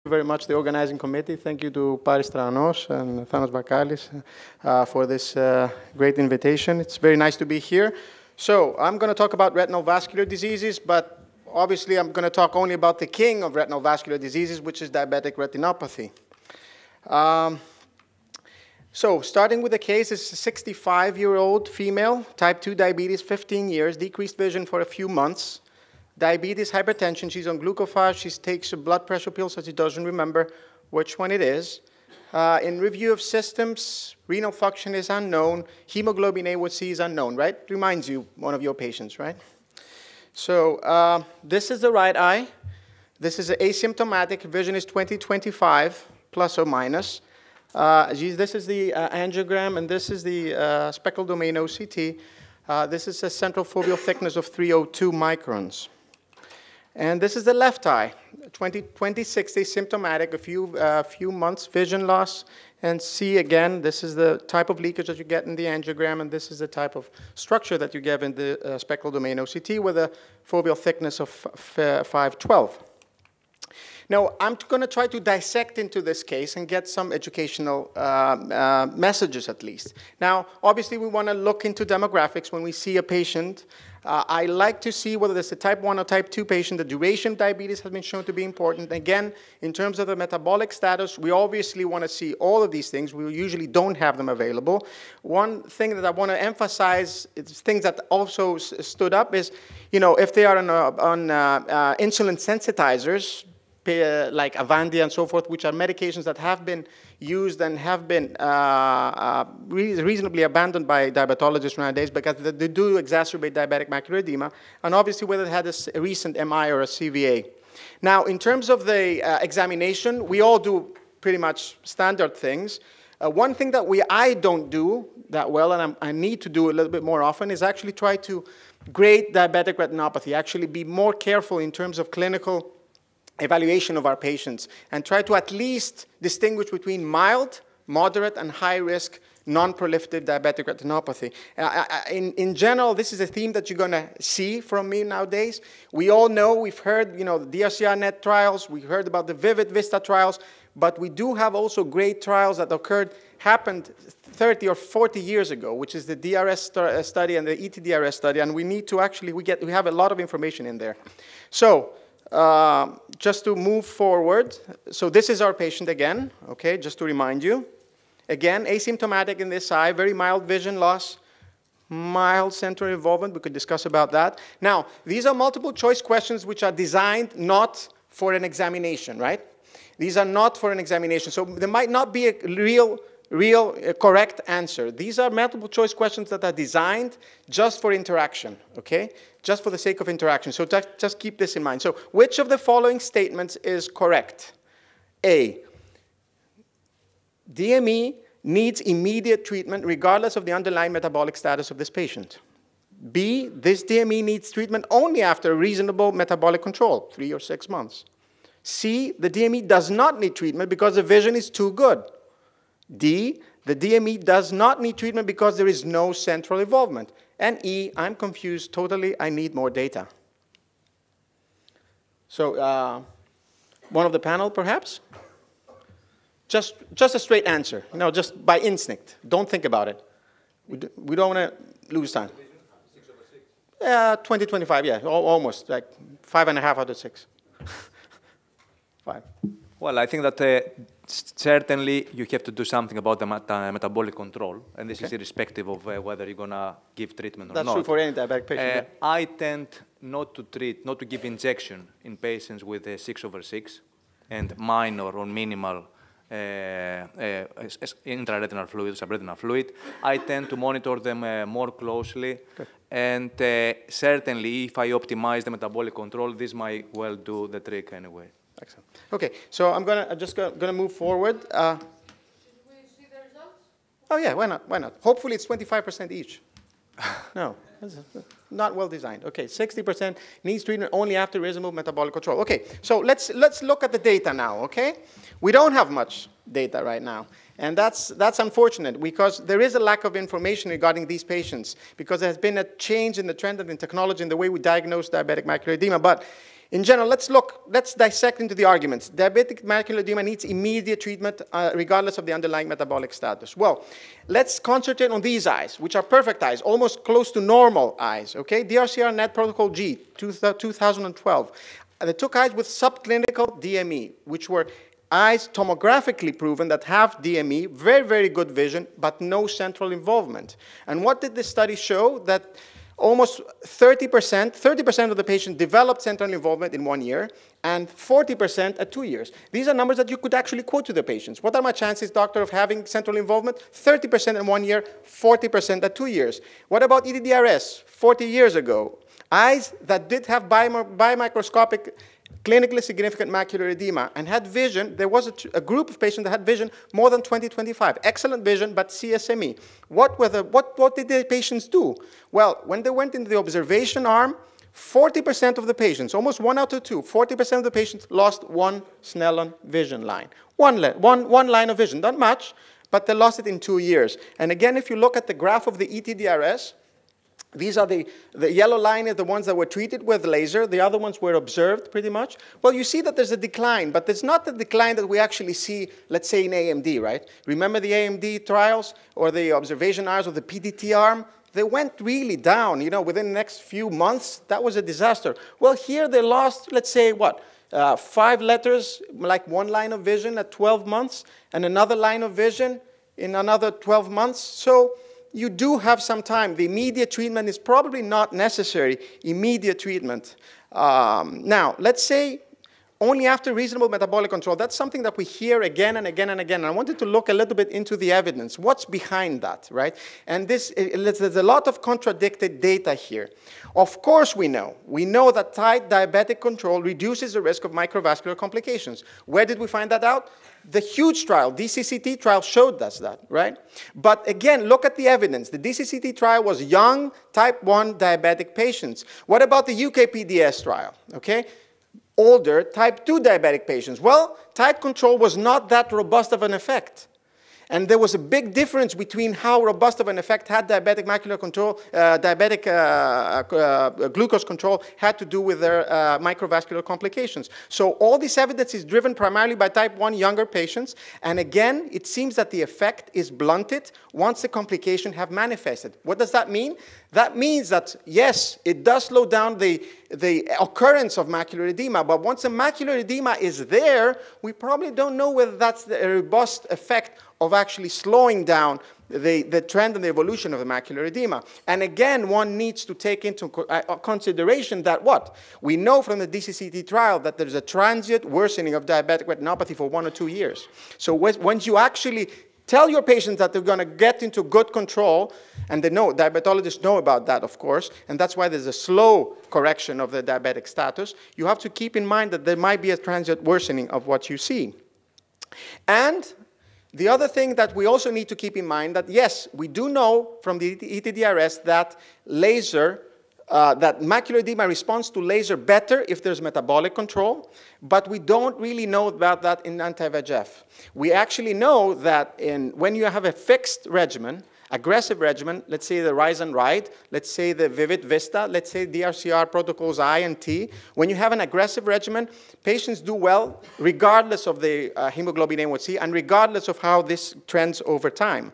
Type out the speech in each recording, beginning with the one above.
Very much the organizing committee. Thank you to Πάρης Τρανός and Αθανάσιος Βακάλης for this great invitation. It's very nice to be here. So I'm going to talk about retinal vascular diseases, but obviously I'm going to talk only about the king of retinal vascular diseases, which is diabetic retinopathy. So starting with the case, is a 65-year-old female, type 2 diabetes, 15 years, decreased vision for a few months. Diabetes, hypertension, she's on glucophage, she takes a blood pressure pill, so she doesn't remember which one it is. In review of systems, renal function is unknown, hemoglobin A1C is unknown, right? Reminds you one of your patients, right? So this is the right eye. This is asymptomatic, vision is 20/25, plus or minus. This is the angiogram, and this is the spectral domain OCT. This is a central foveal thickness of 302 microns. And this is the left eye, 20/60, symptomatic, a few months, vision loss. And see again, this is the type of leakage that you get in the angiogram, and this is the type of structure that you get in the spectral domain OCT with a foveal thickness of 512. Now, I'm going to try to dissect into this case and get some educational messages at least. Now, obviously, we want to look into demographics when we see a patient. I like to see whether it's a type 1 or type 2 patient. The duration of diabetes has been shown to be important. Again, in terms of the metabolic status, we obviously want to see all of these things. We usually don't have them available. One thing that I want to emphasize, it's things that also stood up is, you know, if they are on insulin sensitizers, like Avandia and so forth, which are medications that have been used and have been reasonably abandoned by diabetologists nowadays because they do exacerbate diabetic macular edema, and obviously whether it had a recent MI or a CVA. Now, in terms of the examination, we all do pretty much standard things. One thing that I don't do that well, and I need to do a little bit more often, is actually try to grade diabetic retinopathy, actually be more careful in terms of clinical evaluation of our patients, and try to at least distinguish between mild, moderate, and high-risk non-proliferative diabetic retinopathy. In general, this is a theme that you're going to see from me nowadays. We all know, we've heard, you know, the DRCR-NET trials, we heard about the VIVID VISTA trials, but we do have also great trials that happened 30 or 40 years ago, which is the DRS study and the ETDRS study, and we need to actually, we have a lot of information in there. So, just to move forward, so this is our patient again, okay, just to remind you. Again, asymptomatic in this eye, very mild vision loss, mild central involvement, we could discuss about that. Now, these are multiple choice questions which are designed not for an examination, right? These are not for an examination, so there might not be a real correct answer. These are multiple choice questions that are designed just for interaction, okay? Just for the sake of interaction. So just keep this in mind. So which of the following statements is correct? A, DME needs immediate treatment regardless of the underlying metabolic status of this patient. B, this DME needs treatment only after reasonable metabolic control, 3 or 6 months. C, the DME does not need treatment because the vision is too good. D, the DME does not need treatment because there is no central involvement. And E, I'm confused totally, I need more data. So, one of the panel, perhaps? Just a straight answer, you know, just by instinct. Don't think about it. We don't want to lose time. 20/25, yeah, almost, like 5.5 out of 6. 5. Well, I think that certainly you have to do something about the metabolic control, and this is irrespective of whether you're going to give treatment or not. That's true for any diabetic patient. I tend not to give injection in patients with 6/6 and minor or minimal intraretinal fluid, subretinal fluid. I tend to monitor them more closely. Okay. And certainly, if I optimize the metabolic control, this might well do the trick anyway. Excellent. Okay, so I'm just gonna move forward. Should we see the results? Oh yeah, why not? Why not? Hopefully it's 25% each. No, that's not well designed. Okay, 60% needs treatment only after reasonable metabolic control. Okay, so let's look at the data now. Okay, we don't have much data right now, and that's unfortunate because there is a lack of information regarding these patients because there has been a change in the trend and in technology in the way we diagnose diabetic macular edema. But In general, let's dissect into the arguments. Diabetic macular edema needs immediate treatment regardless of the underlying metabolic status. Well, let's concentrate on these eyes, which are perfect eyes, almost close to normal eyes, okay? DRCR Net Protocol G, 2012. They took eyes with subclinical DME, which were eyes tomographically proven that have DME, very, very good vision, but no central involvement. And what did this study show? That almost 30% of the patients developed central involvement in 1 year, and 40% at 2 years. These are numbers that you could actually quote to the patients. What are my chances, doctor, of having central involvement? 30% in 1 year, 40% at 2 years. What about ETDRS 40 years ago? Eyes that did have biomicroscopic clinically significant macular edema and had vision. There was a group of patients that had vision more than 20/25. Excellent vision, but CSME. What did the patients do? Well, when they went into the observation arm, 40% of the patients, almost 1 out of 2, 40% of the patients lost one Snellen vision line. One line of vision, not much, but they lost it in 2 years. And again, if you look at the graph of the ETDRS, these are the yellow line is the ones that were treated with laser. The other ones were observed pretty much. Well, you see that there's a decline, but there's not the decline that we actually see, let's say, in AMD, right? Remember the AMD trials or the observation arms of the PDT arm? They went really down, you know, within the next few months. That was a disaster. Well, here they lost, let's say, what? 5 letters, like 1 line of vision at 12 months, and another line of vision in another 12 months. So you do have some time. The immediate treatment is probably not necessary, immediate treatment. Now, let's say only after reasonable metabolic control. That's something that we hear again and again and again. I wanted to look a little bit into the evidence. What's behind that, right? And there's a lot of contradicted data here. Of course we know that tight diabetic control reduces the risk of microvascular complications. Where did we find that out? The huge trial, DCCT trial, showed us that, right? But again, look at the evidence. The DCCT trial was young type 1 diabetic patients. What about the UK-PDS trial, okay? Older type 2 diabetic patients. Well, tight control was not that robust of an effect. And there was a big difference between how robust of an effect had diabetic macular control, glucose control had to do with their microvascular complications. So all this evidence is driven primarily by type 1 younger patients. And again, it seems that the effect is blunted once the complications have manifested. What does that mean? That means that, yes, it does slow down the occurrence of macular edema, but once the macular edema is there, we probably don't know whether that's the robust effect of actually slowing down the trend and the evolution of the macular edema. And again, one needs to take into consideration that what? We know from the DCCT trial that there's a transient worsening of diabetic retinopathy for 1 or 2 years. So once you actually tell your patients that they're going to get into good control, and they know, diabetologists know about that, of course, and that's why there's a slow correction of the diabetic status, you have to keep in mind that there might be a transient worsening of what you see. And the other thing that we also need to keep in mind that, yes, we do know from the ETDRS that laser, that macular edema responds to laser better if there's metabolic control, but we don't really know about that in anti-VEGF. We actually know that when you have a fixed regimen, aggressive regimen, let's say the Rise and Ride, let's say the Vivid Vista, let's say DRCR protocols I and T, when you have an aggressive regimen, patients do well regardless of the hemoglobin A1C and regardless of how this trends over time.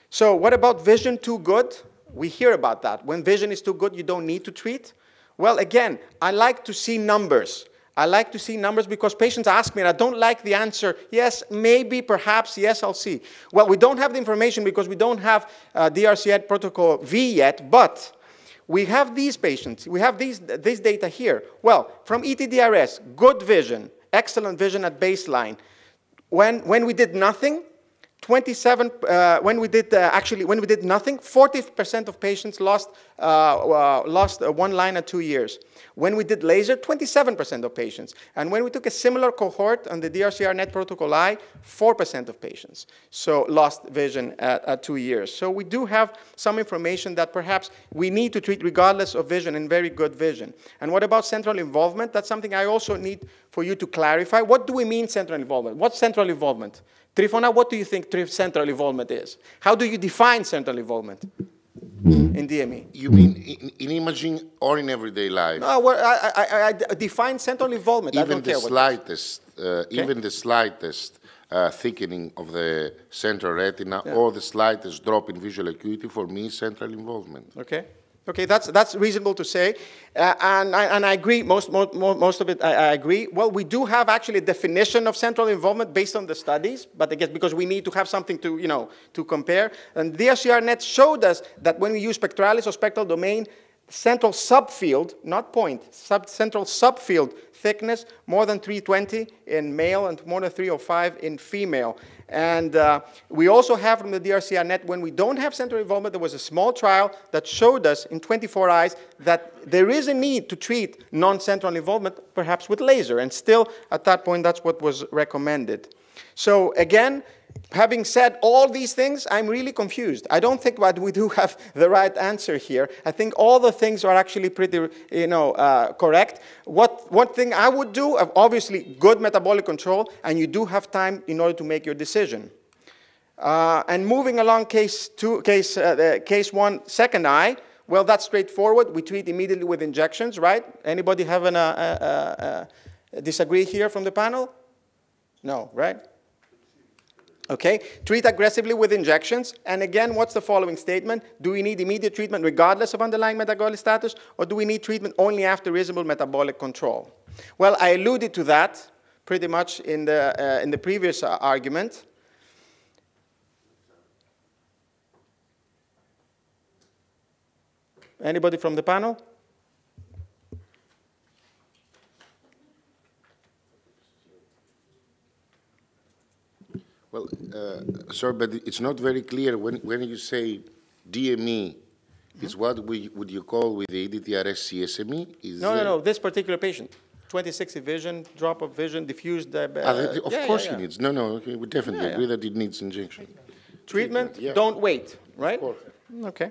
So what about vision too good? We hear about that. When vision is too good, you don't need to treat. Well, again, I like to see numbers. I like to see numbers because patients ask me, and I don't like the answer, yes, maybe, perhaps, yes, I'll see. Well, we don't have the information because we don't have DRCR protocol V yet, but we have these patients. We have this data here. Well, from ETDRS, good vision, excellent vision at baseline. When we did nothing, when we did nothing, 40% of patients lost 1 line at 2 years. When we did laser, 27% of patients. And when we took a similar cohort on the DRCR Net Protocol I, 4% of patients lost vision at 2 years. So we do have some information that perhaps we need to treat regardless of vision and very good vision. And what about central involvement? That's something I also need for you to clarify. What do we mean central involvement? What's central involvement? Trifona, what do you think central involvement is? How do you define central involvement? in DME. You mean in imaging or in everyday life? No, well, I define central involvement. Even I don't care even the slightest thickening of the central retina or the slightest drop in visual acuity for me is central involvement. Okay. Okay, that's reasonable to say, and I agree. Most of it, I agree. Well, we do have actually a definition of central involvement based on the studies, but I guess because we need to have something to to compare. And the DRCR-net showed us that when we use spectralis or spectral domain, central subfield, not point, central subfield thickness more than 320 in male and more than 305 in female. And we also have from the DRCR-net, when we don't have central involvement, there was a small trial that showed us in 24 eyes that there is a need to treat non-central involvement, perhaps with laser. And still, at that point, that's what was recommended. So again, having said all these things, I'm really confused. I don't think that we do have the right answer here. I think all the things are actually pretty, correct. One thing I would do, obviously, good metabolic control, and you do have time in order to make your decision. And moving along case one, second eye, well, that's straightforward. We treat immediately with injections, right? Anybody have a disagree here from the panel? No, right? Okay, treat aggressively with injections. And again, what's the following statement? Do we need immediate treatment regardless of underlying metabolic status, or do we need treatment only after reasonable metabolic control? Well, I alluded to that pretty much in the previous argument. Anybody from the panel? Well, sorry, but it's not very clear when you say DME, is what would you call with the EDTRS CSME? No, this particular patient. 20/60 vision, drop of vision, diffused diabetes. Of course he needs. No, okay, we definitely agree that it needs injection. Treatment, don't wait, right? Of course. Okay.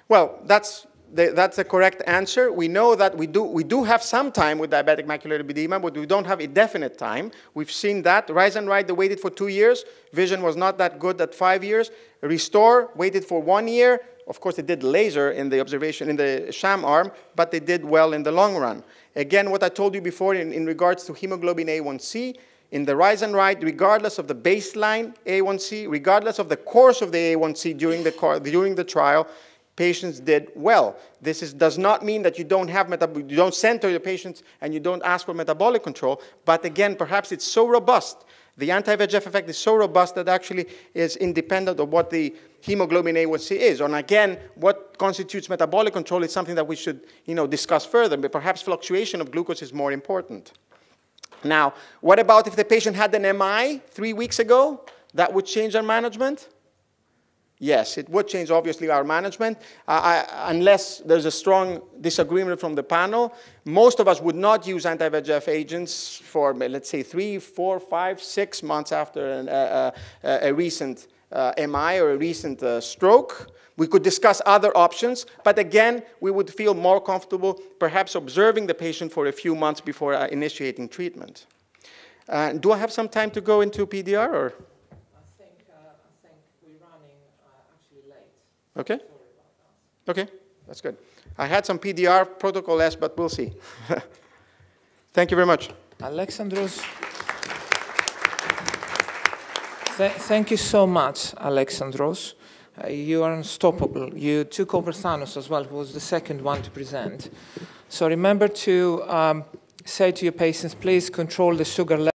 Well, that's the correct answer. We know that we do have some time with diabetic macular edema, but we don't have indefinite time. We've seen that. Rise and Ride, they waited for 2 years. Vision was not that good at 5 years. Restore waited for 1 year. Of course, they did laser in the observation, in the sham arm, but they did well in the long run. Again, what I told you before in regards to hemoglobin A1C, in the Rise and Ride, regardless of the baseline A1C, regardless of the course of the A1C during the trial, patients did well. This does not mean that you don't have you don't center your patients and you don't ask for metabolic control, but again, perhaps it's so robust. The anti-VEGF effect is so robust that actually is independent of what the hemoglobin A1C is. And again, what constitutes metabolic control is something that we should discuss further, but perhaps fluctuation of glucose is more important. Now, what about if the patient had an MI 3 weeks ago? That would change our management? Yes, it would change, obviously, our management, unless there's a strong disagreement from the panel. Most of us would not use anti-VEGF agents for, let's say, 3, 4, 5, 6 months after a recent MI or a recent stroke. We could discuss other options, but again, we would feel more comfortable perhaps observing the patient for a few months before initiating treatment. Do I have some time to go into PDR, or? Okay. Okay, that's good. I had some PDR protocol S, but we'll see. Thank you very much. Alexandros, thank you so much, Alexandros. You are unstoppable. You took over Thanos as well, who was the second one to present. So remember to say to your patients, please control the sugar level.